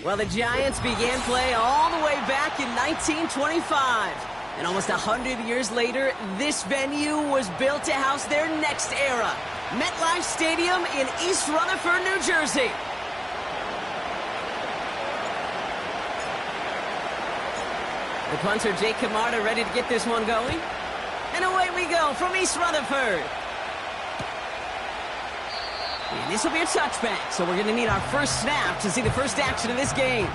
Well, the Giants began play all the way back in 1925. And almost 100 years later, this venue was built to house their next era. MetLife Stadium in East Rutherford, New Jersey. The punter, Jake Camarda, ready to get this one going. And away we go from East Rutherford. And this will be a touchback, so we're going to need our first snap to see the first action of this game.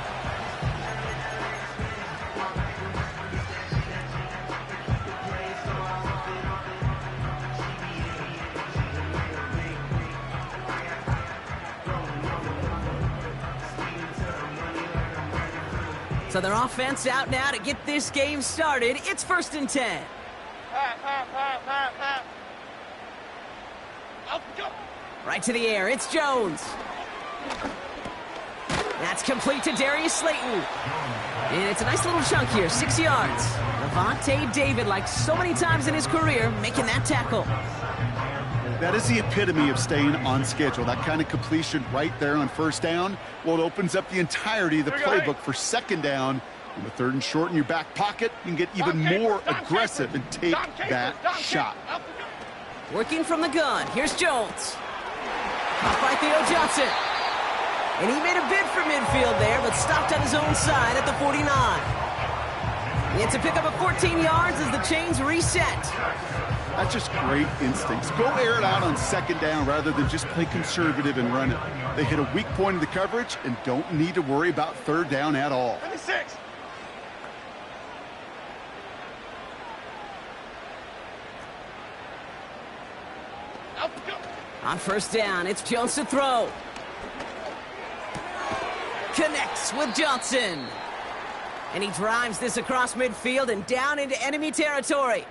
So their offense out now to get this game started. It's 1st and 10. Right to the air, it's Jones. That's complete to Darius Slayton. And it's a nice little chunk here, 6 yards. Levante David, like so many times in his career, making that tackle. That is the epitome of staying on schedule. That kind of completion right there on 1st down. Well, it opens up the entirety of the playbook for 2nd down. On the 3rd and short in your back pocket, you can get even more aggressive and take that shot. Working from the gun, here's Jones. Caught by Theo Johnson. And he made a bid for midfield there, but stopped on his own side at the 49. He gets a pick up of 14 yards as the chains reset. That's just great instincts. Go air it out on 2nd down rather than just play conservative and run it. They hit a weak point in the coverage and don't need to worry about 3rd down at all. 26. On 1st down, it's Jones to throw. Connects with Johnson. And he drives this across midfield and down into enemy territory.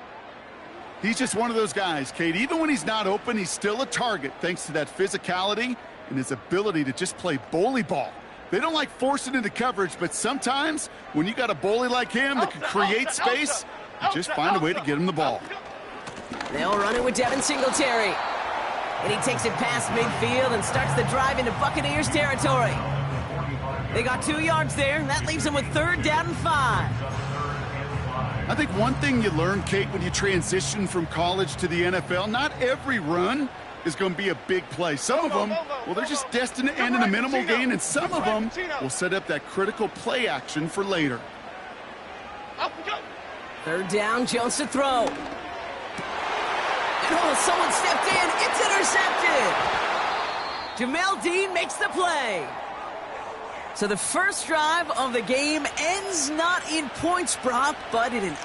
He's just one of those guys, Kate. Even when he's not open, he's still a target thanks to that physicality and his ability to just play bully ball. They don't like forcing into coverage, but sometimes when you got a bully like him that can create space, you just find a way to get him the ball. They'll run it with Devin Singletary. And he takes it past midfield and starts the drive into Buccaneers territory. They got 2 yards there, and that leaves them with 3rd down and 5. I think one thing you learn, Kate, when you transition from college to the NFL, not every run is going to be a big play. Some of them, well, they're just destined to end in a minimal gain, and some of them will set up that critical play action for later. 3rd down, Jones to throw. And oh, someone stepped in. It's intercepted. Jamel Dean makes the play. So the first drive of the game ends not in points, Brock, but in an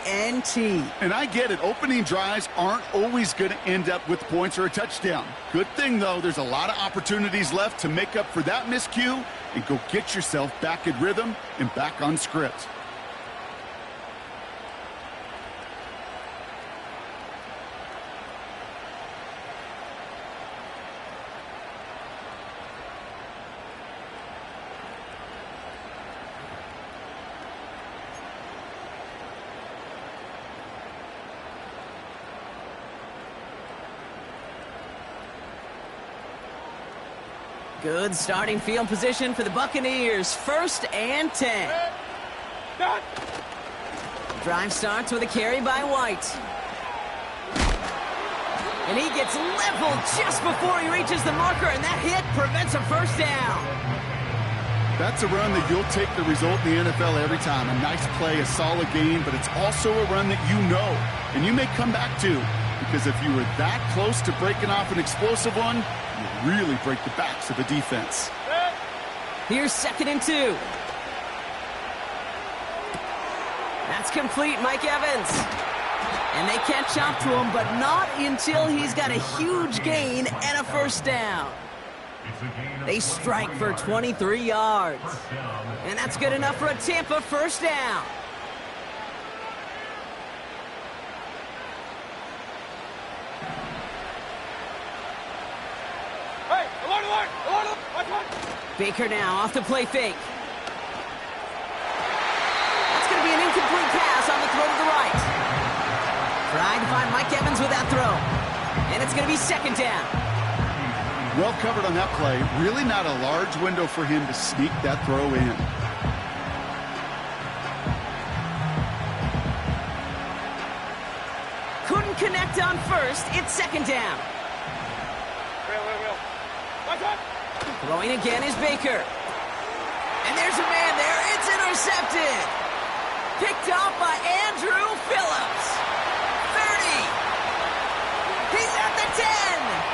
INT. And I get it. Opening drives aren't always going to end up with points or a touchdown. Good thing, though, there's a lot of opportunities left to make up for that miscue and go get yourself back in rhythm and back on script. Good starting field position for the Buccaneers. 1st and 10. Drive starts with a carry by White. And he gets leveled just before he reaches the marker, and that hit prevents a 1st down. That's a run that you'll take the result in the NFL every time. A nice play, a solid game, but it's also a run that you know, and you may come back to, because if you were that close to breaking off an explosive one, you really break the backs of the defense. Here's 2nd and 2. That's complete, Mike Evans. And they catch up to him, but not until he's got a huge gain and a 1st down. They strike for 23 yards. And that's good enough for a Tampa 1st down. Baker now off the play fake. That's going to be an incomplete pass on the throw to the right. Trying to find Mike Evans with that throw. And it's going to be 2nd down. Well covered on that play. Really not a large window for him to sneak that throw in. Couldn't connect on first. It's second down. Throwing again is Baker. And there's a man there. It's intercepted. Picked off by Andrew Phillips. 30. He's at the 10.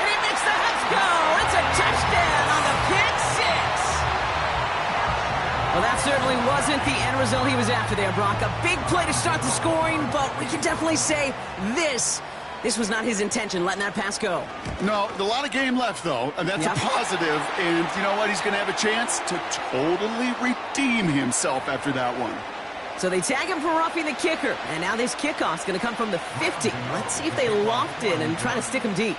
And he makes the Huts go. It's a touchdown on the pick six. Well, that certainly wasn't the end result he was after there, Brock. A big play to start the scoring, but we can definitely say this was not his intention, letting that pass go. No, a lot of game left, though, and that's a positive. And you know what? He's going to have a chance to totally redeem himself after that one. So they tag him for roughing the kicker, and now this kickoff's going to come from the 50. Let's see if they loft it and try to stick him deep.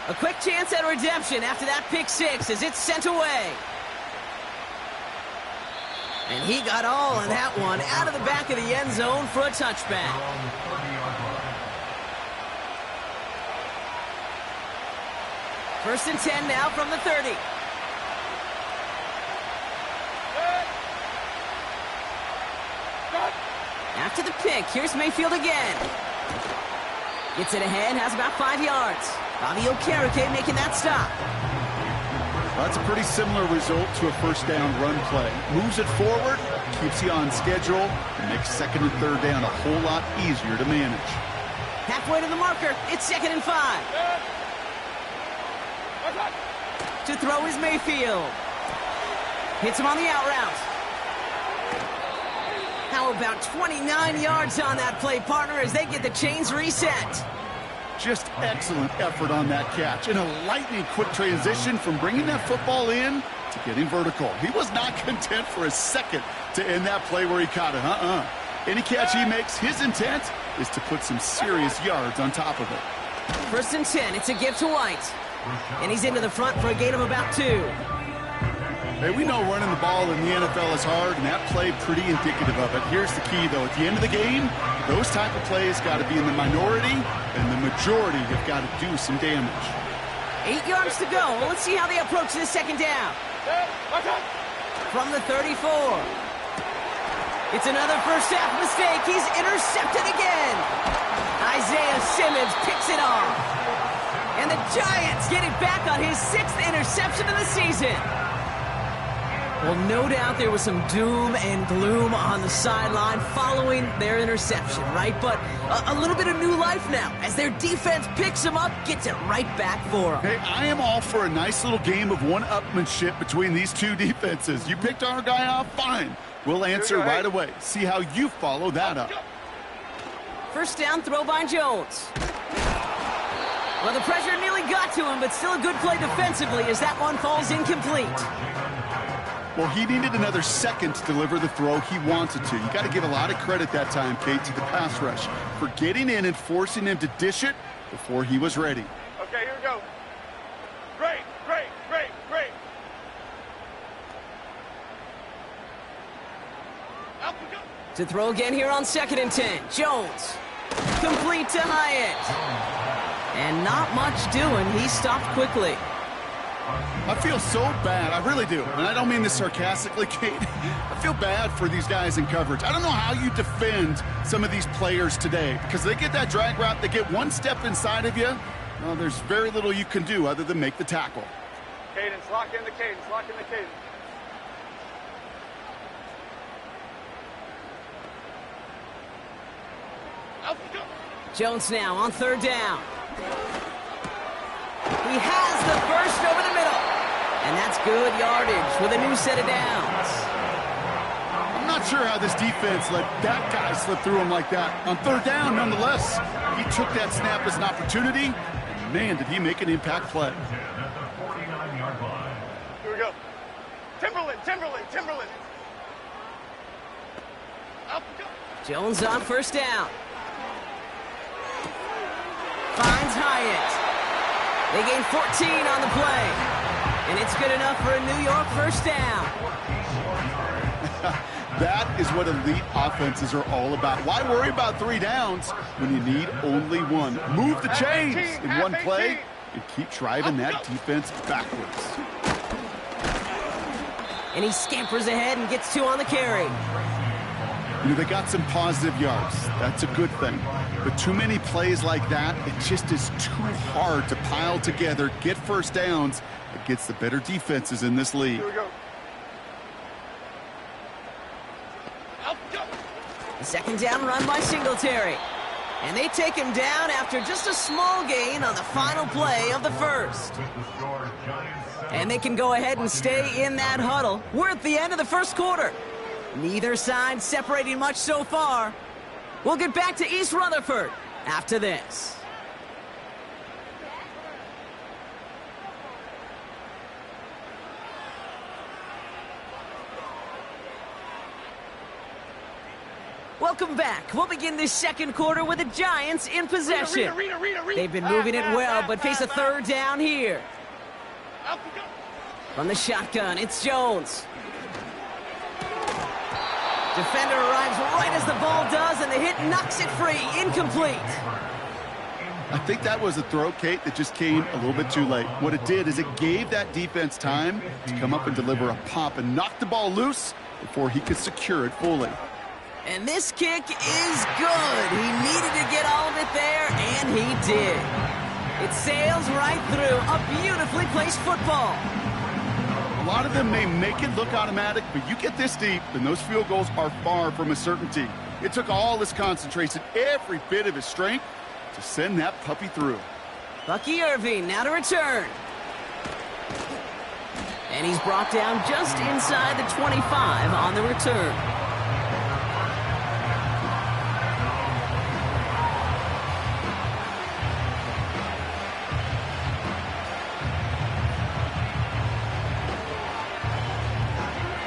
A quick chance at redemption after that pick six as it's sent away. And he got all of that one out of the back of the end zone for a touchback. First and 10 now from the 30. After the pick, here's Mayfield again. Gets it ahead, has about 5 yards. Bobby Okereke making that stop. That's a pretty similar result to a first down run play. Moves it forward, keeps you on schedule, and makes second and third down a whole lot easier to manage. Halfway to the marker, it's second and 5. To throw is Mayfield. Hits him on the out route. How about 29 yards on that play, partner, as they get the chains reset. Just excellent effort on that catch. And a lightning quick transition from bringing that football in to getting vertical. He was not content for a second to end that play where he caught it. Any catch he makes, his intent is to put some serious yards on top of it. First and 10, it's a give to White. And he's into the front for a gain of about 2. Hey, we know running the ball in the NFL is hard, and that play pretty indicative of it. Here's the key, though. At the end of the game, those type of plays got to be in the minority, and the majority have got to do some damage. 8 yards to go. Well, let's see how they approach this second down. From the 34. It's another first half mistake. He's intercepted again. Isaiah Simmons picks it off. And the Giants get it back on his 6th interception of the season. Well, no doubt there was some doom and gloom on the sideline following their interception, right? But a little bit of new life now as their defense picks them up, gets it right back for them. Hey, I am all for a nice little game of one-upmanship between these two defenses. You picked our guy off, fine. We'll answer right away. See how you follow that up. First down, throw by Jones. Well, the pressure nearly got to him, but still a good play defensively as that one falls incomplete. Well, he needed another second to deliver the throw he wanted to. You got to give a lot of credit that time, Kate, to the pass rush for getting in and forcing him to dish it before he was ready. Okay, here we go. Great, great, great, great. Up we go. To throw again here on second and 10. Jones. Complete to Hyatt. And not much doing. He stopped quickly. I feel so bad. I really do. And I don't mean this sarcastically, Kate. I feel bad for these guys in coverage. I don't know how you defend some of these players today because they get that drag route, they get one step inside of you. Well, there's very little you can do other than make the tackle. Cadence, lock in the cadence, lock in the cadence. Out we go. Jones now on third down. He has the first over the middle. And that's good yardage with a new set of downs. I'm not sure how this defense let that guy slip through him like that. On third down, nonetheless, he took that snap as an opportunity. And man, did he make an impact play. Here we go. Timberland, Timberland, Timberland. Out we go. Jones on first down. Finds Hyatt. They gain 14 on the play. And it's good enough for a New York first down. That is what elite offenses are all about. Why worry about 3 downs when you need only one? Move the chains in one play, and keep driving that defense backwards. And he scampers ahead and gets 2 on the carry. You know, they got some positive yards. That's a good thing. But too many plays like that, it just is too hard to pile together, get first downs against the better defenses in this league. Here we go. Second down run by Singletary. And they take him down after just a small gain on the final play of the first. And they can go ahead and stay in that huddle. We're at the end of the first quarter. Neither side separating much so far. We'll get back to East Rutherford after this. Welcome back. We'll begin this second quarter with the Giants in possession. They've been moving it well, but face a third down here. From the shotgun, it's Jones. Defender arrives right as the ball does, and the hit knocks it free. Incomplete. I think that was a throw, Kate, that just came a little bit too late. What it did is it gave that defense time to come up and deliver a pop and knock the ball loose before he could secure it fully. And this kick is good. He needed to get all of it there, and he did. It sails right through a beautifully placed football. A lot of them may make it look automatic, but you get this deep, and those field goals are far from a certainty. It took all his concentration, every bit of his strength, to send that puppy through. Bucky Irving now to return. And he's brought down just inside the 25 on the return.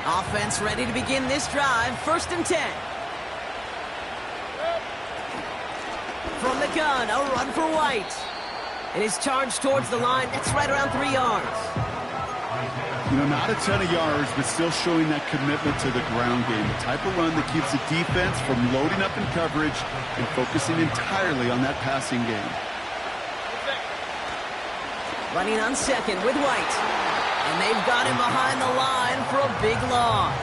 Offense ready to begin this drive. 1st and 10. From the gun, a run for White. It is charged towards the line. It's right around 3 yards. You know, not a ton of yards, but still showing that commitment to the ground game. The type of run that keeps the defense from loading up in coverage and focusing entirely on that passing game. Running on 2nd with White. And they've got him behind the line for a big loss.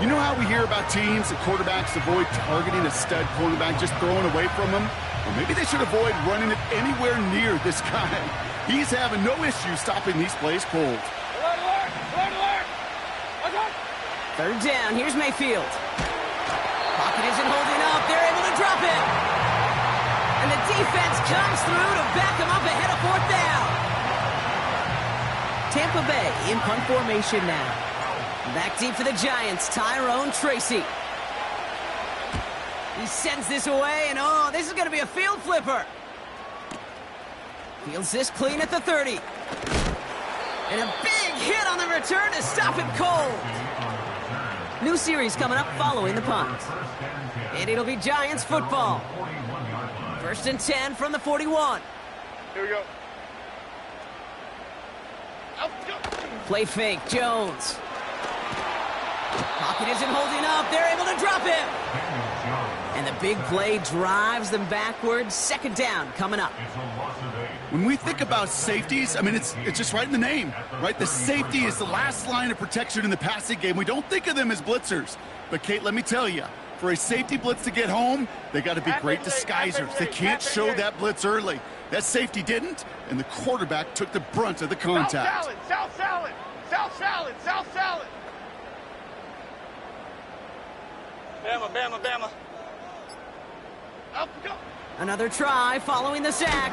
You know how we hear about teams and quarterbacks avoid targeting a stud cornerback, just throwing away from him? Well, maybe they should avoid running it anywhere near this guy. He's having no issue stopping these plays cold. Third down, here's Mayfield. Pocket isn't holding up, they're able to drop him. And the defense comes through to back him up ahead of 4th down. Tampa Bay in punt formation now. Back deep for the Giants, Tyrone Tracy. He sends this away, and oh, this is going to be a field flipper. Fields this clean at the 30. And a big hit on the return to stop it cold. New series coming up following the punt. And it'll be Giants football. 1st and 10 from the 41. Here we go. Play fake, Jones. Pocket isn't holding up. They're able to drop him. And the big play drives them backwards. 2nd down coming up. When we think about safeties, I mean, it's just right in the name, right? The safety is the last line of protection in the passing game. We don't think of them as blitzers. But, Kate, let me tell you, for a safety blitz to get home, they got to be great disguisers. They can't show that blitz early. That safety didn't, and the quarterback took the brunt of the contact. South salad. Bama. Up we go. Another try following the sack.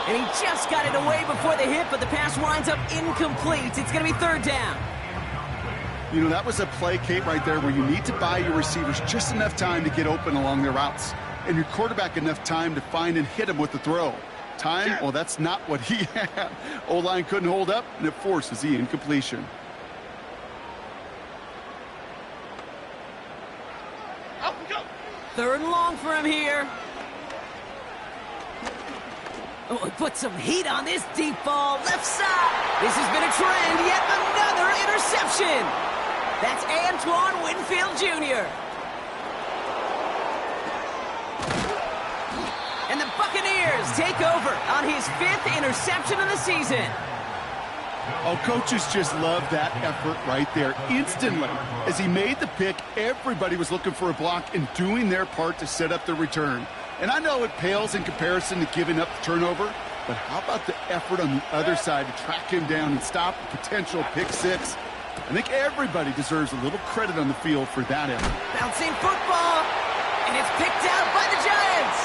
And he just got it away before the hit, but the pass winds up incomplete. It's going to be 3rd down. You know, that was a play, Kate, right there where you need to buy your receivers just enough time to get open along their routes. And your quarterback enough time to find and hit him with the throw. Time, well, that's not what he had. O-line couldn't hold up, and it forces the incompletion. Up we go. 3rd and long for him here. Oh, he put some heat on this deep ball. Left side. This has been a trend. Yet another interception. That's Antoine Winfield Jr. And the Buccaneers take over on his 5th interception of the season. Oh, coaches just love that effort right there. Instantly, as he made the pick, everybody was looking for a block and doing their part to set up the return. And I know it pales in comparison to giving up the turnover, but how about the effort on the other side to track him down and stop a potential pick six? I think everybody deserves a little credit on the field for that effort. Bouncing football, and it's picked out by the Giants.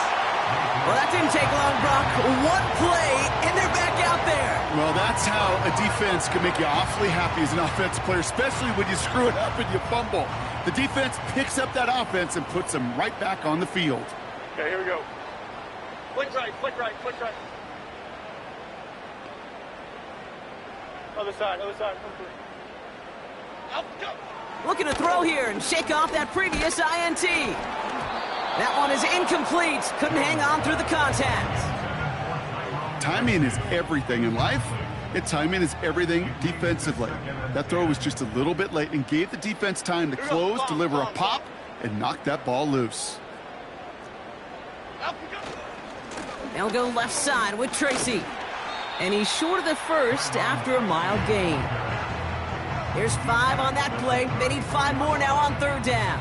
Well, that didn't take long, Brock. One play, and they're back out there. Well, that's how a defense can make you awfully happy as an offensive player, especially when you screw it up and you fumble. The defense picks up that offense and puts them right back on the field. Okay, here we go. Flick right, flick right, flick right. Other side, other side. Out, go. Looking to throw here and shake off that previous INT. That one is incomplete. Couldn't hang on through the contact. Timing is everything in life, and timing is everything defensively. That throw was just a little bit late and gave the defense time to close, deliver a pop, and knock that ball loose. They'll go left side with Tracy. And he's short of the first after a mile gain. There's 5 on that play. They need 5 more now on 3rd down.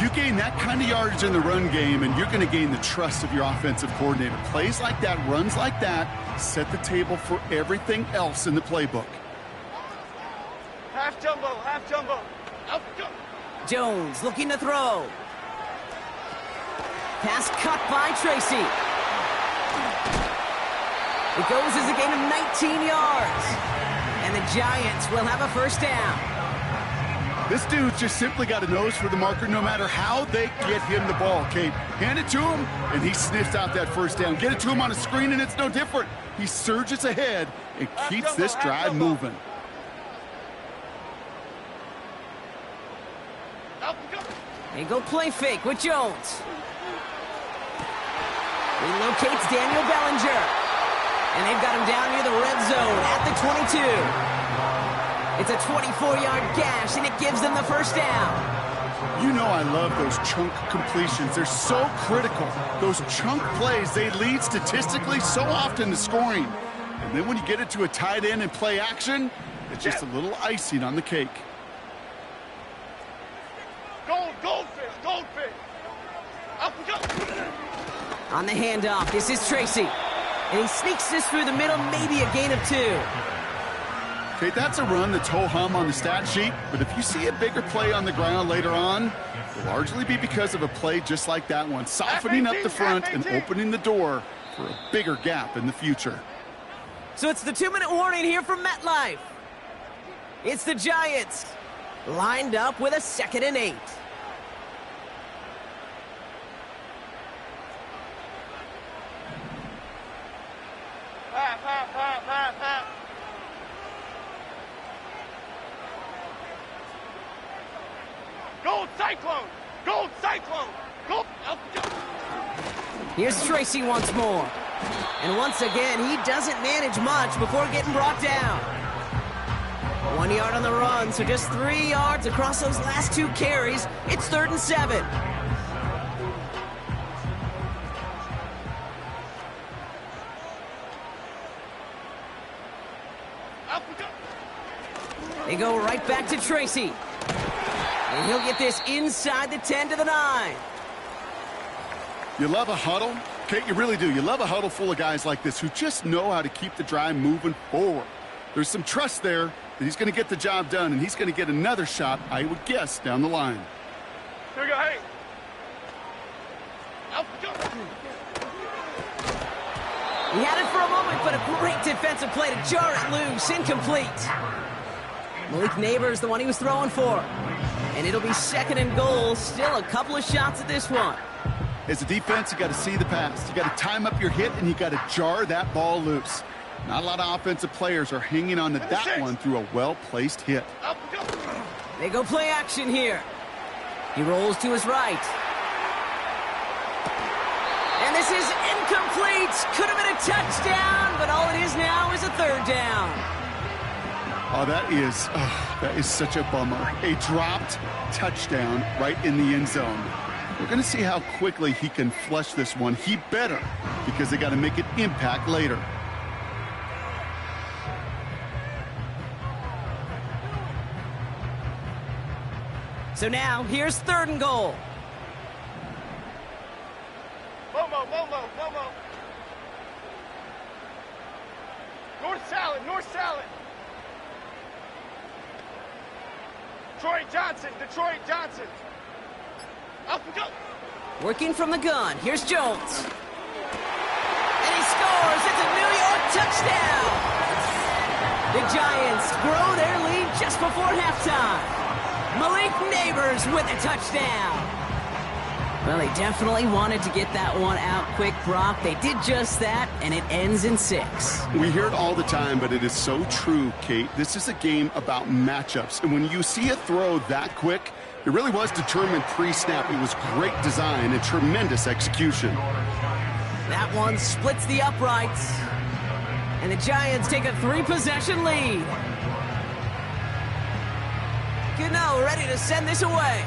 You gain that kind of yardage in the run game, and you're going to gain the trust of your offensive coordinator. Plays like that, runs like that, set the table for everything else in the playbook. Half jumbo, half jumbo. Out, go. Jones looking to throw. Pass cut by Tracy. It goes as a gain of 19 yards. And the Giants will have a 1st down. This dude's just simply got a nose for the marker no matter how they get him the ball, Kate. Hand it to him, and he sniffs out that 1st down. Get it to him on a screen, and it's no different. He surges ahead and keeps this drive moving. They go play fake with Jones. Relocates Daniel Bellinger. And they've got him down near the red zone at the 22. It's a 24-yard gash, and it gives them the 1st down. You know I love those chunk completions. They're so critical. Those chunk plays, they lead statistically so often to scoring. And then when you get it to a tight end and play action, it's just a little icing on the cake. Goldfish, goldfish. Up we go. On the handoff, this is Tracy. And he sneaks this through the middle, maybe a gain of 2. Okay, that's a run that's ho-hum on the stat sheet, but if you see a bigger play on the ground later on, it'll largely be because of a play just like that one, softening up the front and opening the door for a bigger gap in the future. So it's the 2-minute warning here from MetLife. It's the Giants, lined up with a 2nd and 8. Gold Cyclone! Gold Cyclone! Gold! Here's Tracy once more. And once again, he doesn't manage much before getting brought down. 1 yard on the run, so just 3 yards across those last 2 carries. It's 3rd and 7. They go right back to Tracy. And he'll get this inside the 10 to the 9. You love a huddle? Kate, you really do. You love a huddle full of guys like this who just know how to keep the drive moving forward. There's some trust there that he's going to get the job done, and he's going to get another shot, I would guess, down the line. Here we go, hey! Out we go! He had it for a moment, but a great defensive play to jar it loose. Incomplete. Malik Neighbors, the one he was throwing for. And it'll be 2nd and goal. Still a couple of shots at this one. As a defense, you got to see the pass. You got to time up your hit, and you got to jar that ball loose. Not a lot of offensive players are hanging on to that one through a well-placed hit. They go play action here. He rolls to his right. And this is incomplete. Could have been a touchdown, but all it is now is a 3rd down. Oh, that is such a bummer. A dropped touchdown right in the end zone. We're going to see how quickly he can flush this one. He better, because they got to make an impact later. So now, here's 3rd and goal. Momo. North salad. Detroit Johnson. Up and go. Working from the gun. Here's Jones. And he scores. It's a New York touchdown. The Giants grow their lead just before halftime. Malik Neighbors with a touchdown. Well, they definitely wanted to get that one out quick, Brock. They did just that, and it ends in 6. We hear it all the time, but it is so true, Kate. This is a game about matchups, and when you see a throw that quick, it really was determined pre-snap. It was great design and tremendous execution. That one splits the uprights, and the Giants take a 3-possession lead. Gano ready to send this away.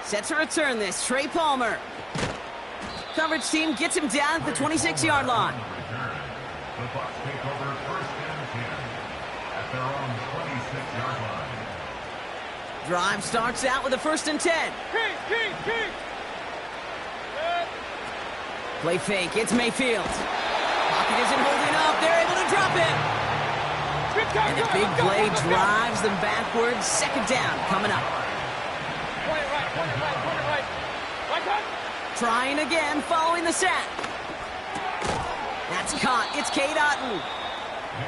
Set to return this, Trey Palmer. Coverage team gets him down at the 26-yard line. The Bucs take over 1st and 10 at their own 26-yard line. Drive starts out with a 1st and 10. King. Play fake, it's Mayfield. Pocket isn't holding up, they're able to drop him. And the big play drives them backwards. 2nd down coming up. Trying again, following the sack. That's caught. It's Cade Otton.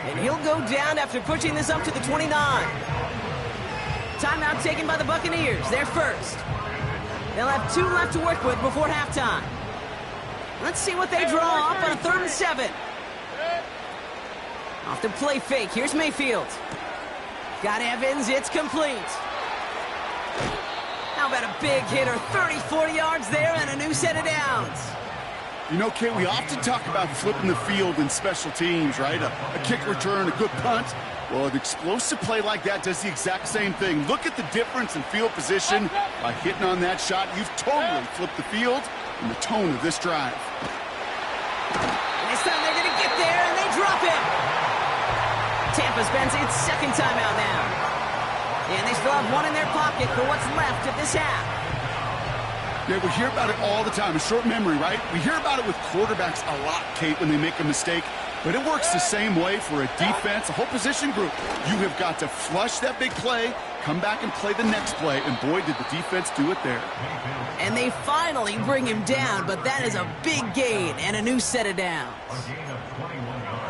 And he'll go down after pushing this up to the 29. Timeout taken by the Buccaneers. They're first. They'll have 2 left to work with before halftime. Let's see what they draw up on a 3rd and 7. Off the play fake. Here's Mayfield. Got Evans. It's complete. How about a big hitter? 30-40 yards there and a new set of downs. You know, Kate, we often talk about flipping the field in special teams, right? A kick return, a good punt. Well, an explosive play like that does the exact same thing. Look at the difference in field position. By hitting on that shot, you've totally flipped the field and the tone of this drive. And this time they're going to get there, and they drop him. Tampa spends its 2nd timeout now. And they still have 1 in their pocket for what's left of this half. Yeah, we hear about it all the time. A short memory, right? We hear about it with quarterbacks a lot, Kate, when they make a mistake. But it works the same way for a defense, a whole position group. You have got to flush that big play, come back and play the next play, and boy, did the defense do it there. And they finally bring him down, but that is a big gain and a new set of downs.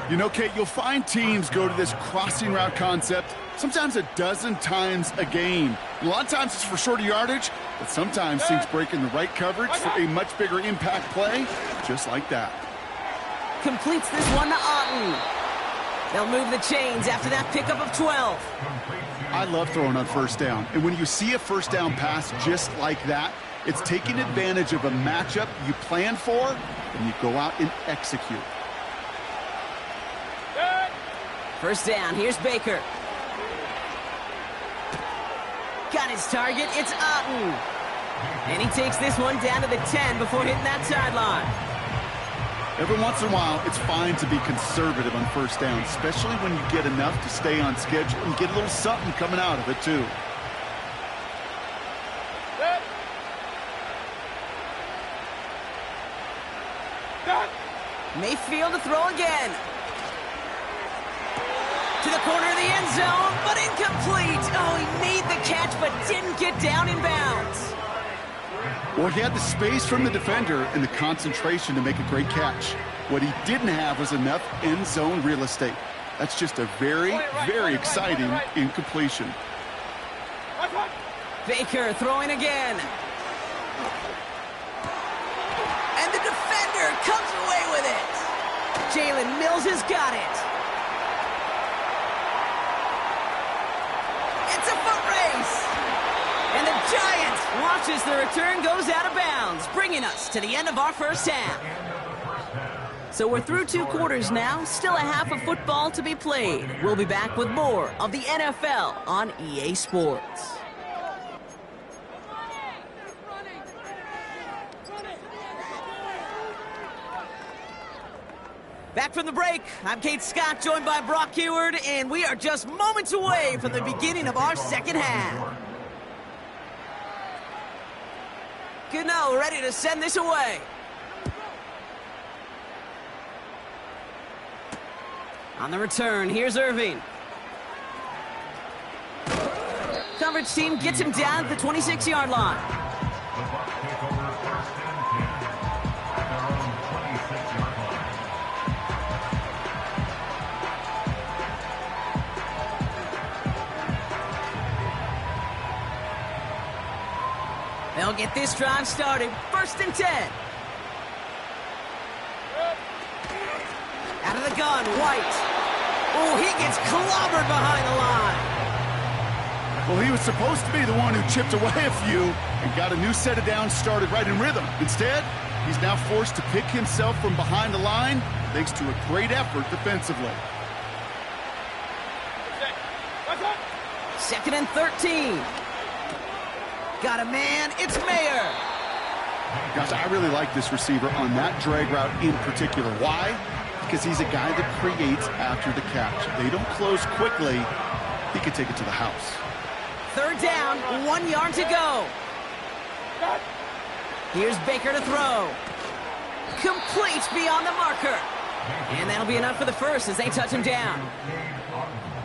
You know, Kate, you'll find teams go to this crossing route concept sometimes a dozen times a game. A lot of times it's for shorter yardage, but sometimes teams break in the right coverage for a much bigger impact play, just like that. Completes this one to Otton. They'll move the chains after that pickup of 12. I love throwing on 1st down. And when you see a 1st down pass just like that, it's taking advantage of a matchup you plan for, and you go out and execute. 1st down, here's Baker. Got his target, it's Otton. And he takes this one down to the 10 before hitting that sideline. Every once in a while, it's fine to be conservative on 1st down, especially when you get enough to stay on schedule and get a little something coming out of it, too. Mayfield to throw again. To the corner of the end zone, but incomplete. Oh, he made the catch, but didn't get down in bounds. Well, he had the space from the defender and the concentration to make a great catch. What he didn't have was enough end zone real estate. That's just a very, very exciting incompletion. Baker throwing again. And the defender comes away with it. Jalen Mills has got it. It's a foot race. And the Giants watch as the return goes out of bounds, bringing us to the end of our 1st half. So we're through 2 quarters now, still a half of football to be played. We'll be back with more of the NFL on EA Sports. Back from the break, I'm Kate Scott, joined by Brock Heward, and we are just moments away from the beginning of our second half. Gano ready to send this away. On the return, here's Irving. Coverage team gets him down at the 26-yard line. The Bucs take over 1st and 10 at their own 26-yard line. They'll get this drive started. 1st and 10. Out of the gun, White. Oh, he gets clobbered behind the line. Well, he was supposed to be the one who chipped away a few and got a new set of downs started right in rhythm. Instead, he's now forced to pick himself from behind the line thanks to a great effort defensively. 2nd and 13. Got a man, it's Mayer. Gosh, I really like this receiver on that drag route in particular. Why? Because he's a guy that creates after the catch. They don't close quickly. He could take it to the house. 3rd down, 1 yard to go. Here's Baker to throw. Complete beyond the marker. And that'll be enough for the first as they touch him down.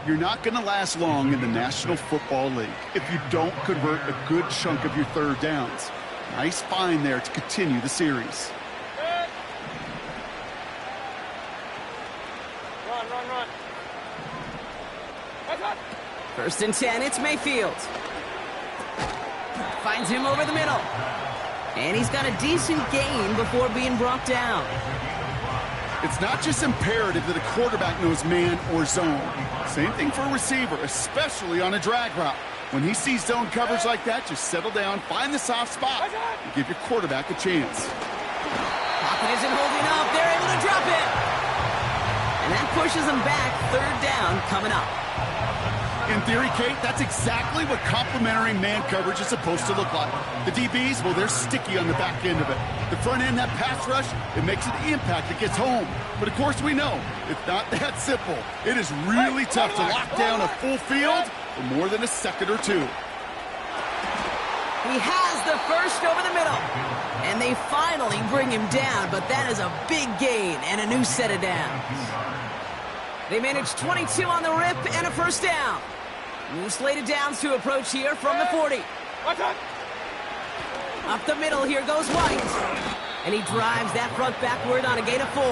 You're not going to last long in the National Football League if you don't convert a good chunk of your 3rd downs. Nice find there to continue the series. Run. 1st and 10, it's Mayfield. Finds him over the middle. And he's got a decent gain before being brought down. It's not just imperative that a quarterback knows man or zone. Same thing for a receiver, especially on a drag route. When he sees zone coverage like that, just settle down, find the soft spot, and give your quarterback a chance. Pocket isn't holding up. They're able to drop it. And that pushes them back. 3rd down coming up. In theory, Kate, that's exactly what complementary man coverage is supposed to look like. The DBs, well, they're sticky on the back end of it. The front end, that pass rush, it makes an impact that gets home. But of course we know, it's not that simple. It is really tough to lock down a full field for more than a second or two. He has the first over the middle. And they finally bring him down, but that is a big gain and a new set of downs. They managed 22 on the rip and a 1st down. New slated downs to approach here from the 40. Up the middle, here goes White. And he drives that front backward on a gain of 4.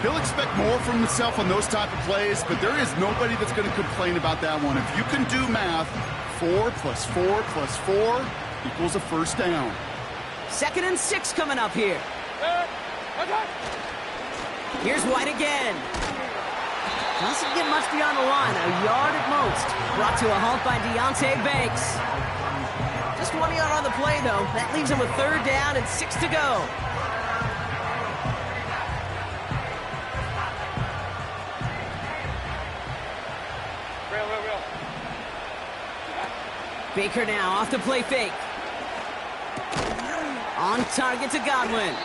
He'll expect more from himself on those type of plays, but there is nobody that's going to complain about that one. If you can do math, 4 plus 4 plus 4 equals a 1st down. 2nd and 6 coming up here. Here's White again. Doesn't get much beyond the line, a yard at most. Brought to a halt by Deontay Banks. Just 1 yard on the play, though. That leaves him with 3rd down and 6 to go. Real. Baker now off the play fake. On target to Godwin.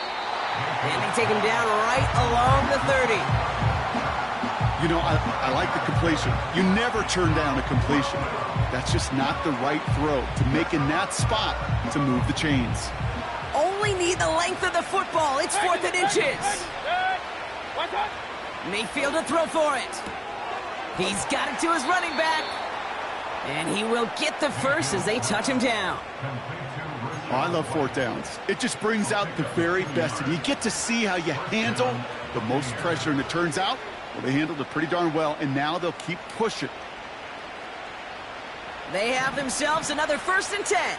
And they take him down right along the 30. You know, I like the completion. You never turn down a completion. That's just not the right throw to make in that spot to move the chains. Only need the length of the football. It's 4th and inches. Mayfield to throw for it. He's got it to his running back. And he will get the first as they touch him down. Oh, I love 4th downs. It just brings out the very best. And you get to see how you handle the most pressure. And it turns out, well, they handled it pretty darn well. And now they'll keep pushing. They have themselves another 1st and 10.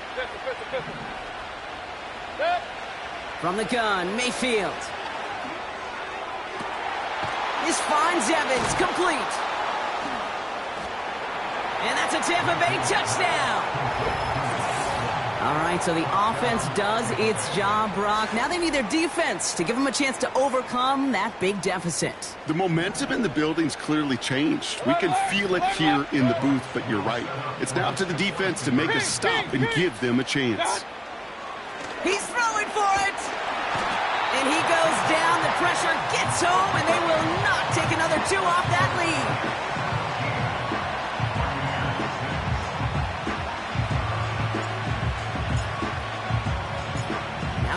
From the gun, Mayfield. This finds Evans, complete. And that's a Tampa Bay touchdown. All right, so the offense does its job, Brock. Now they need their defense to give them a chance to overcome that big deficit. The momentum in the building's clearly changed. We can feel it here in the booth, but you're right. It's now up to the defense to make a stop and give them a chance. He's throwing for it! And he goes down. The pressure gets home, and they will not take another 2 off that lead.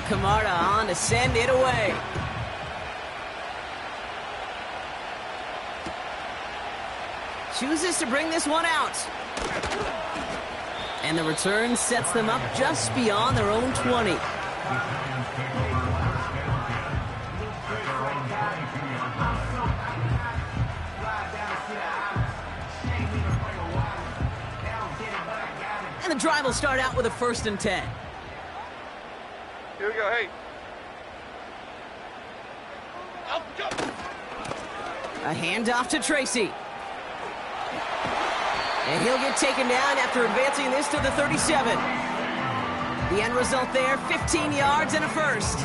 Camarda on to send it away. Chooses to bring this one out. And the return sets them up just beyond their own 20. And the drive will start out with a 1st and 10. Here we go, hey. Up, go. A handoff to Tracy. And he'll get taken down after advancing this to the 37. The end result there, 15 yards and a 1st.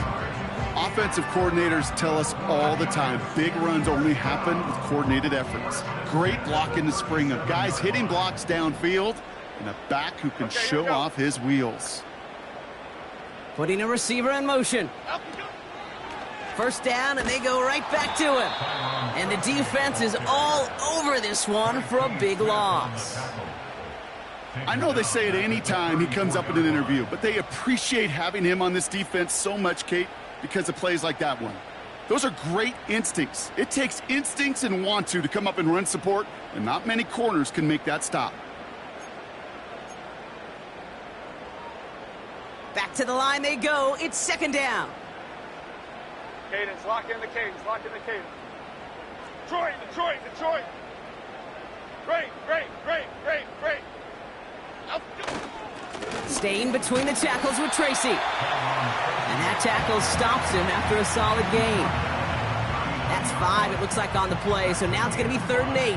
Offensive coordinators tell us all the time, big runs only happen with coordinated efforts. Great block in the spring of guys hitting blocks downfield and a back who can show off his wheels. Putting a receiver in motion. 1st down, and they go right back to him. And the defense is all over this one for a big loss. I know they say it any time he comes up in an interview, but they appreciate having him on this defense so much, Kate, because of plays like that one. Those are great instincts. It takes instincts and want to come up and run support, and not many corners can make that stop. Back to the line they go. It's 2nd down. Cadence, lock in the cadence, lock in the cadence. Detroit, Detroit, Detroit. Great. Up, go. Staying between the tackles with Tracy. And that tackle stops him after a solid gain. That's 5, it looks like, on the play. So now it's going to be 3rd and 8.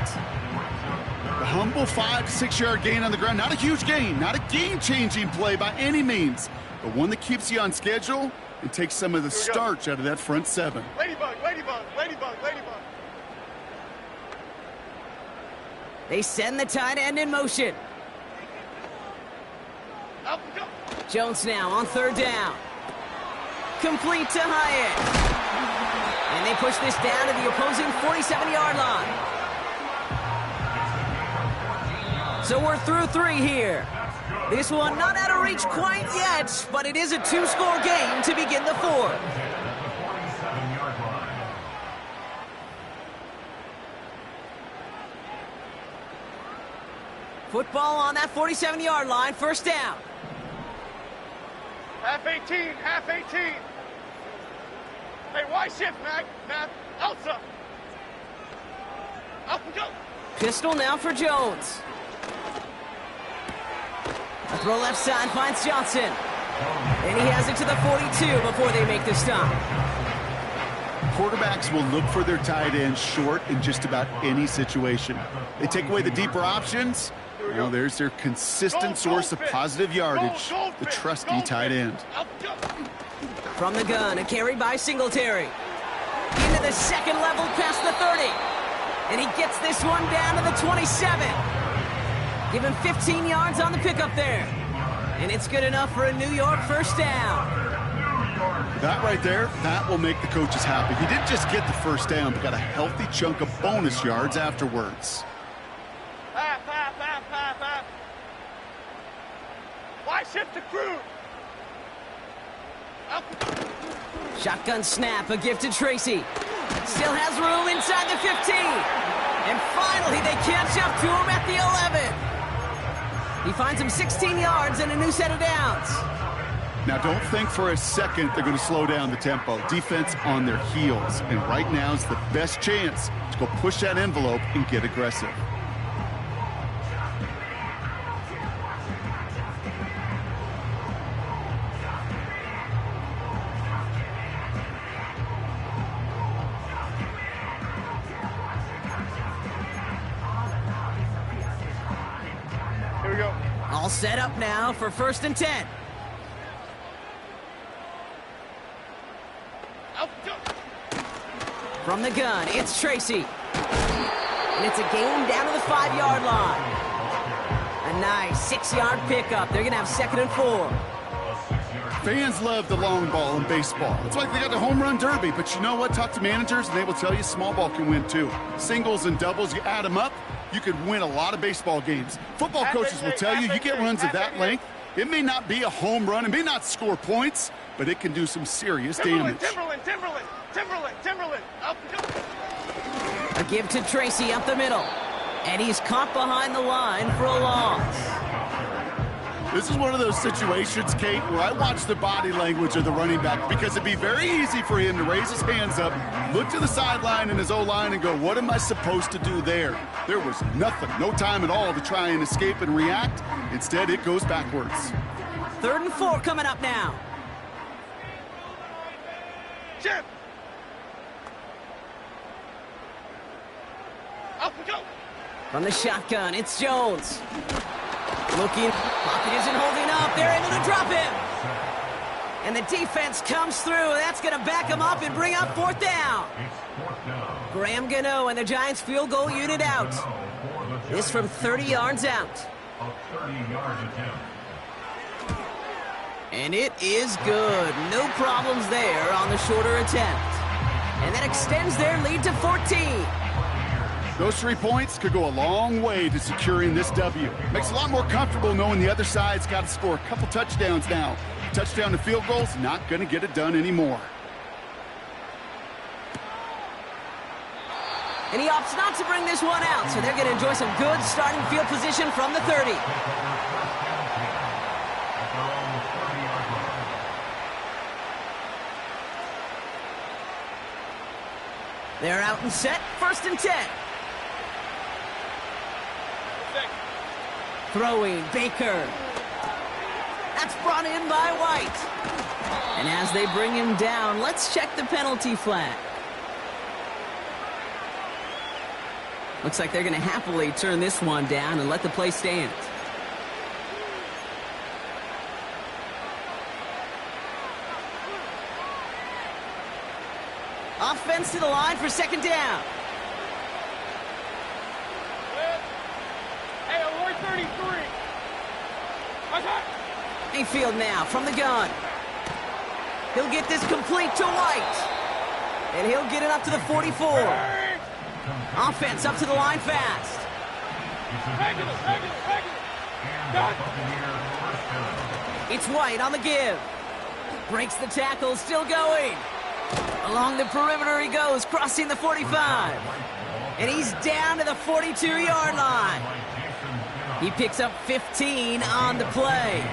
The humble 5 to 6 yard gain on the ground. Not a huge gain, not a game-changing play by any means, but one that keeps you on schedule and takes some of the starch out of that front 7. Ladybug. They send the tight end in motion. Up, go. Jones now on 3rd down. Complete to Hyatt. And they push this down to the opposing 47-yard line. So we're through 3 here. This one not out of reach quite yet, but it is a 2-score game to begin the 4th. Football on that 47-yard line, 1st down. Half 18. Hey, why shift, Mac? Elsa. Up and go. Pistol now for Jones. A throw left side finds Johnson. And he has it to the 42 before they make the stop. Quarterbacks will look for their tight end short in just about any situation. They take away the deeper options. Well, there's their consistent source of positive yardage, the trusty tight end. From the gun, a carry by Singletary. Into the 2nd level past the 30. And he gets this one down to the 27. Give him 15 yards on the pickup there. And it's good enough for a New York 1st down. That right there, that will make the coaches happy. He didn't just get the 1st down, but got a healthy chunk of bonus yards afterwards. Half. Why shift to Cruz? Up. Shotgun snap, a gift to Tracy. Still has room inside the 15. And finally, they catch up to him at the 11. He finds him 16 yards and a new set of downs. Now, don't think for a second they're going to slow down the tempo. Defense on their heels. And right now is the best chance to go push that envelope and get aggressive. All set up now for 1st and 10. From the gun, it's Tracy. And it's a gain down to the 5-yard line. A nice 6-yard pickup. They're going to have 2nd and 4. Fans love the long ball in baseball. It's like they got the home run derby. But you know what? Talk to managers, and they will tell you small ball can win too. Singles and doubles, you add them up, you could win a lot of baseball games. Football coaches will tell you get runs of that length. It may not be a home run. It may not score points, but it can do some serious damage. Timberland. Up. A give to Tracy up the middle. And he's caught behind the line for a loss. This is one of those situations, Kate, where I watch the body language of the running back because it'd be very easy for him to raise his hands up, look to the sideline in his O-line and go, what am I supposed to do there? There was nothing, no time at all to try and escape and react. Instead, it goes backwards. 3rd and 4 coming up now. Chip. Up we go. From the shotgun, it's Jones. Looking, pocket isn't holding up. They're able to drop him. And the defense comes through. That's going to back him up and bring up 4th down. Graham Gano and the Giants field goal unit out. This from 30 yards out. And it is good. No problems there on the shorter attempt. And that extends their lead to 14. Those 3 points could go a long way to securing this W. Makes it a lot more comfortable knowing the other side's got to score a couple touchdowns now. Touchdown to field goals, not going to get it done anymore. And he opts not to bring this one out, so they're going to enjoy some good starting field position from the 30. They're out and set, 1st and 10. Throwing, Baker. That's brought in by White. And as they bring him down, let's check the penalty flag. Looks like they're going to happily turn this one down and let the play stand. Offense to the line for 2nd down. Hey, alert 33. Mayfield now from the gun. He'll get this complete to White. And he'll get it up to the 44. Offense up to the line fast. Regular. It's White on the give. Breaks the tackle, still going. Along the perimeter he goes, crossing the 45. And he's down to the 42-yard line. He picks up 15 on the play.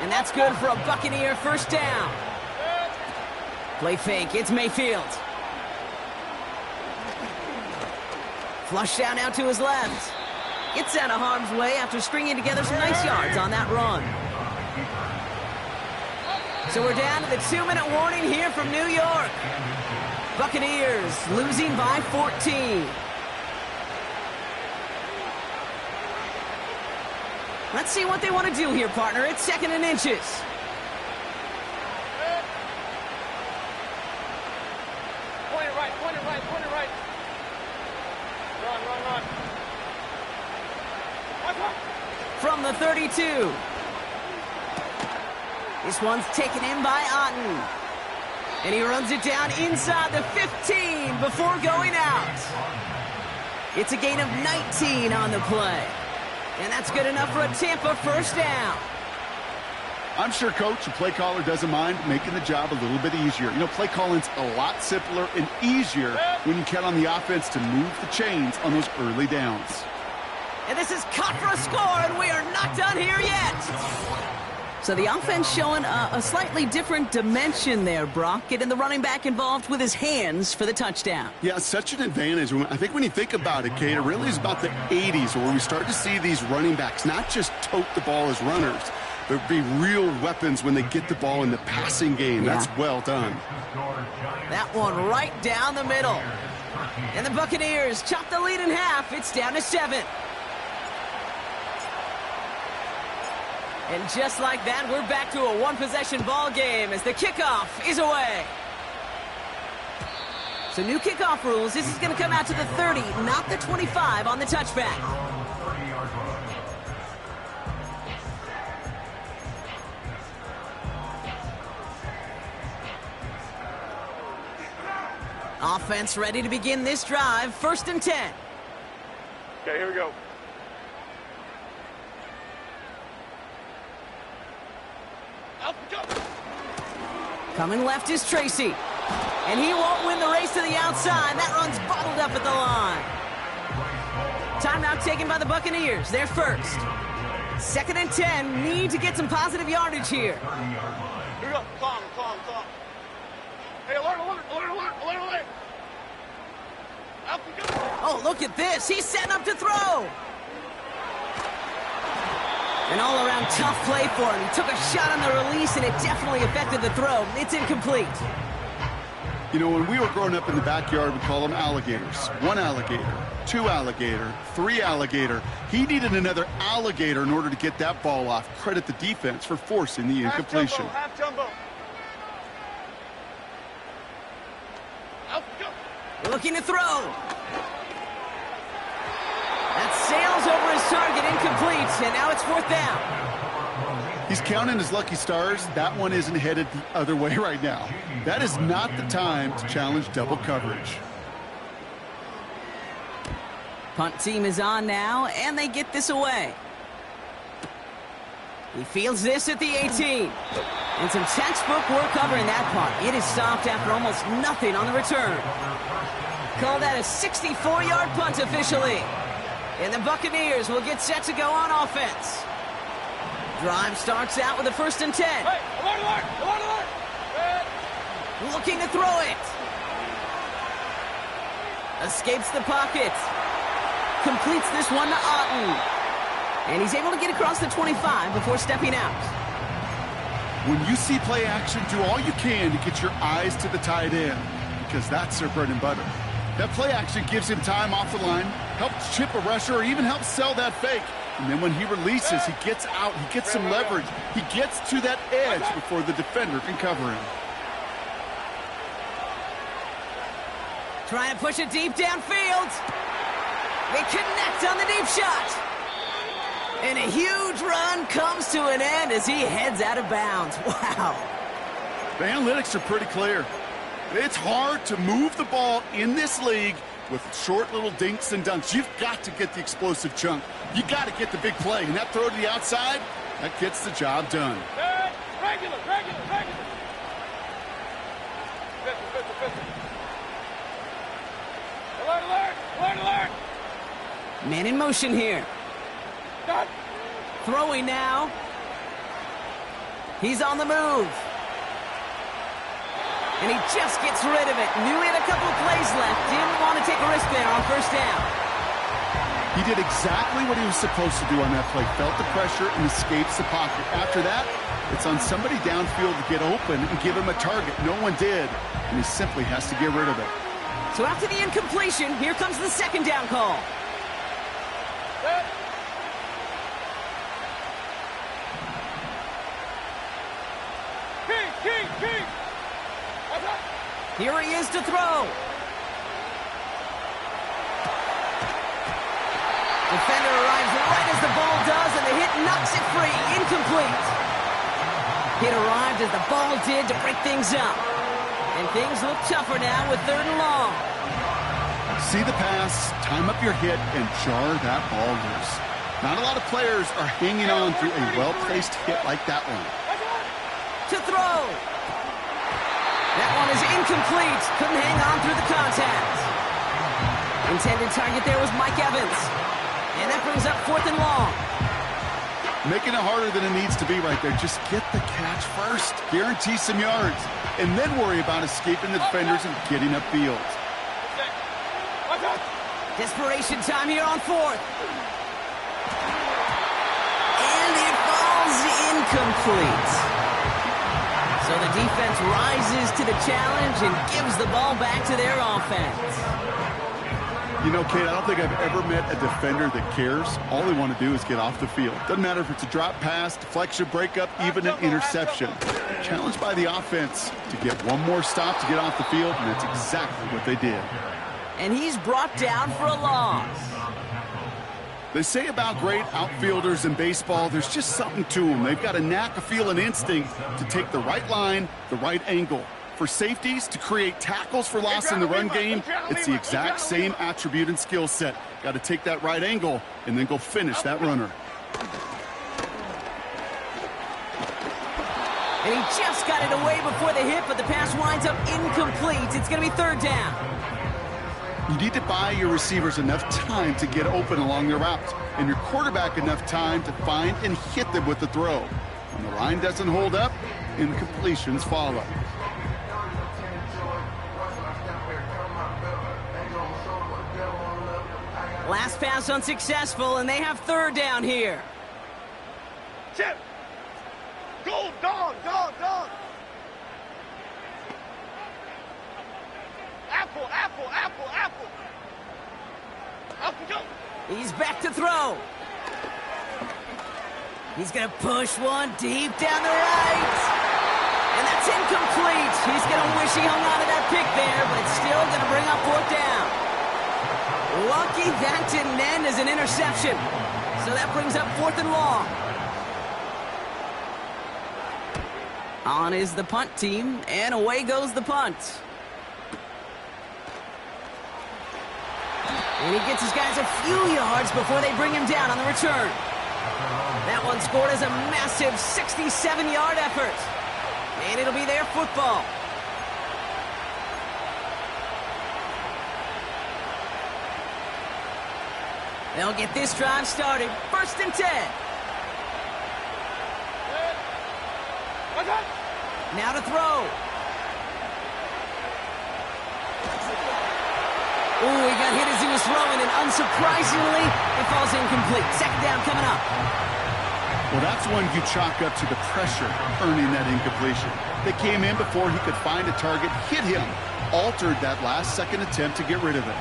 And that's good for a Buccaneer 1st down. Play fake, it's Mayfield. Flush down now to his left. Gets out of harm's way after stringing together some nice yards on that run. So we're down to the 2-minute warning here from New York. Buccaneers losing by 14. Let's see what they want to do here, partner. It's 2nd and inches. Point it right. Run. From the 32. This one's taken in by Otten. And he runs it down inside the 15 before going out. It's a gain of 19 on the play. And that's good enough for a Tampa 1st down. I'm sure Coach, the play caller, doesn't mind making the job a little bit easier. You know, play calling's a lot simpler and easier when you count on the offense to move the chains on those early downs. And this is caught for a score, and we are not done here yet. So the offense showing a slightly different dimension there, Brock, getting the running back involved with his hands for the touchdown. Yeah, such an advantage. I think when you think about it, Kate, it really is about the 80s where we start to see these running backs not just tote the ball as runners, but be real weapons when they get the ball in the passing game. Yeah. That's well done. That one right down the middle. And the Buccaneers chop the lead in half. It's down to 7. And just like that, we're back to a one-possession ball game as the kickoff is away. So new kickoff rules. This is going to come out to the 30, not the 25 on the touchback. 30-yard line. Offense ready to begin this drive. 1st and 10. Okay, here we go. Out we go. Coming left is Tracy. And he won't win the race to the outside. That run's bottled up at the line. Timeout taken by the Buccaneers. They're first. 2nd and 10. Need to get some positive yardage here. 30-yard line. Here we go. Calm. Hey, alert. Out we go. Oh, look at this. He's setting up to throw. An all-around tough play for him. He took a shot on the release, and it definitely affected the throw. It's incomplete. You know, when we were growing up in the backyard, we call them alligators. 1 alligator, 2 alligator, 3 alligator. He needed another alligator in order to get that ball off. Credit the defense for forcing the incompletion. Half jumbo. Out we go. Looking to throw. That sails over his target, incomplete, and now it's 4th down. He's counting his lucky stars. That one isn't headed the other way right now. That is not the time to challenge double coverage. Punt team is on now, and they get this away. He fields this at the 18. And some textbook work covering that punt. It is stopped after almost nothing on the return. Call that a 64-yard punt officially. And the Buccaneers will get set to go on offense. Drive starts out with a 1st and 10. Hey, alert. Looking to throw it. Escapes the pocket. Completes this one to Otten. And he's able to get across the 25 before stepping out. When you see play action, do all you can to get your eyes to the tight end, because that's their bread and butter. That play action gives him time off the line, helps chip a rusher, or even helps sell that fake. And then when he releases, he gets out, he gets some leverage. He gets to that edge before the defender can cover him. Trying to push it deep downfield. They connect on the deep shot. And a huge run comes to an end as he heads out of bounds. Wow. The analytics are pretty clear. It's hard to move the ball in this league with short little dinks and dunks. You've got to get the explosive chunk. You got to get the big play. And that throw to the outside, that gets the job done. Regular. Alert. Man in motion here. Done. Throwing now. He's on the move. And he just gets rid of it. Knew he had a couple of plays left. Didn't want to take a risk there on 1st down. He did exactly what he was supposed to do on that play. Felt the pressure and escapes the pocket. After that, it's on somebody downfield to get open and give him a target. No one did, and he simply has to get rid of it. So after the incompletion, here comes the 2nd down call. Key. Here he is to throw. Defender arrives right as the ball does, and the hit knocks it free. Incomplete. Hit arrived as the ball did to break things up. And things look tougher now with 3rd and long. See the pass, time up your hit, and jar that ball loose. Not a lot of players are hanging on through a well-placed hit like that one. To throw. That one is incomplete. Couldn't hang on through the contact. Intended target there was Mike Evans. And that brings up 4th and long. Making it harder than it needs to be right there. Just get the catch first. Guarantee some yards. And then worry about escaping the defenders and getting upfield. Desperation time here on 4th. And it falls incomplete. So the defense rises to the challenge and gives the ball back to their offense. You know, Kate, I don't think I've ever met a defender that cares. All they want to do is get off the field. Doesn't matter if it's a drop pass, deflection, breakup, even an interception. Challenged by the offense to get one more stop to get off the field, and that's exactly what they did. And he's brought down for a loss. They say about great outfielders in baseball, there's just something to them. They've got a knack, a feel, an instinct to take the right line, the right angle. For safeties, to create tackles for loss in the run game, it's the exact same attribute and skill set. Got to take that right angle and then go finish that runner. And he just got it away before the hit, but the pass winds up incomplete. It's going to be third down. You need to buy your receivers enough time to get open along their route, and your quarterback enough time to find and hit them with the throw. When the line doesn't hold up, incompletions follow. Last pass unsuccessful, and they have third down here. Chip! Go, dog, dog, dog! Apple, apple, apple, apple! Apple, go! He's back to throw. He's going to push one deep down the right. And that's incomplete. He's going to wish he hung on to that pick there, but it's still going to bring up fourth down. Lucky that didn't end as an interception. So that brings up fourth and long. On is the punt team, and away goes the punt. And he gets his guys a few yards before they bring him down on the return. That one scored as a massive 67-yard effort. And it'll be their football. They'll get this drive started. First and 10. Now to throw. Ooh, he got hit as he was throwing, and unsurprisingly, it falls incomplete. Second down coming up. Well, that's one you chalk up to the pressure earning that incompletion. They came in before he could find a target, hit him, altered that last-second attempt to get rid of it.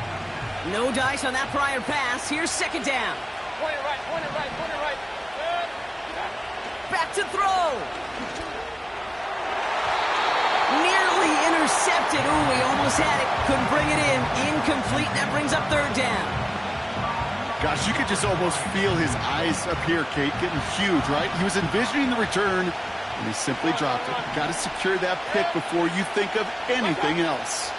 No dice on that prior pass. Here's second down. Point it right, point it right, point it right. Back to throw. Nearly intercepted. Ooh, he almost had it. Couldn't bring it in. Incomplete. That brings up third down. Gosh, you could just almost feel his eyes up here, Kate, getting huge, right? He was envisioning the return, and he simply dropped it. Got to secure that pick before you think of anything else.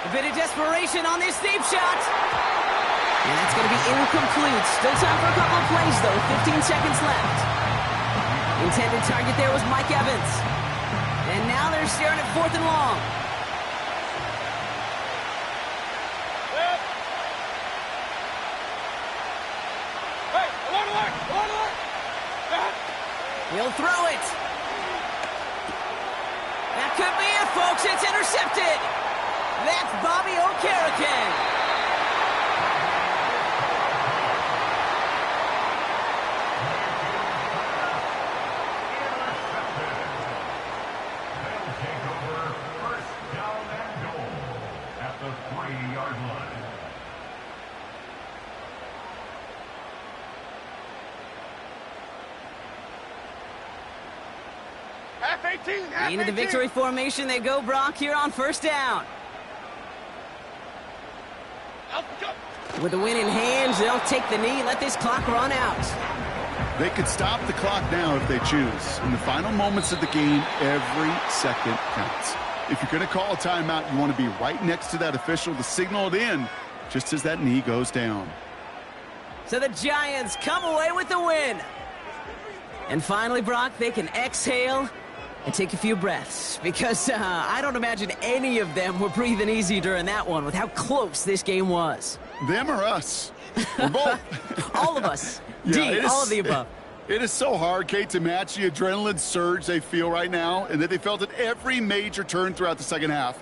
A bit of desperation on this deep shot. And that's going to be incomplete. Still time for a couple of plays, though. 15 seconds left. Intended target there was Mike Evans. And now they're staring at fourth and long. Hey, alert, alert! He'll throw it. That could be it, folks. It's intercepted. That's Bobby Okereke. Into the victory formation they go, Brock, here on first down. With the win in hand, they'll take the knee and let this clock run out. They could stop the clock now if they choose. In the final moments of the game, every second counts. If you're going to call a timeout, you want to be right next to that official to signal it in just as that knee goes down. So the Giants come away with the win. And finally, Brock, they can exhale and take a few breaths, because I don't imagine any of them were breathing easy during that one with how close this game was. Them or us? We're both. All of us. Yeah, all of the above. It is so hard, Kate, to match the adrenaline surge they feel right now, and that they felt at every major turn throughout the second half.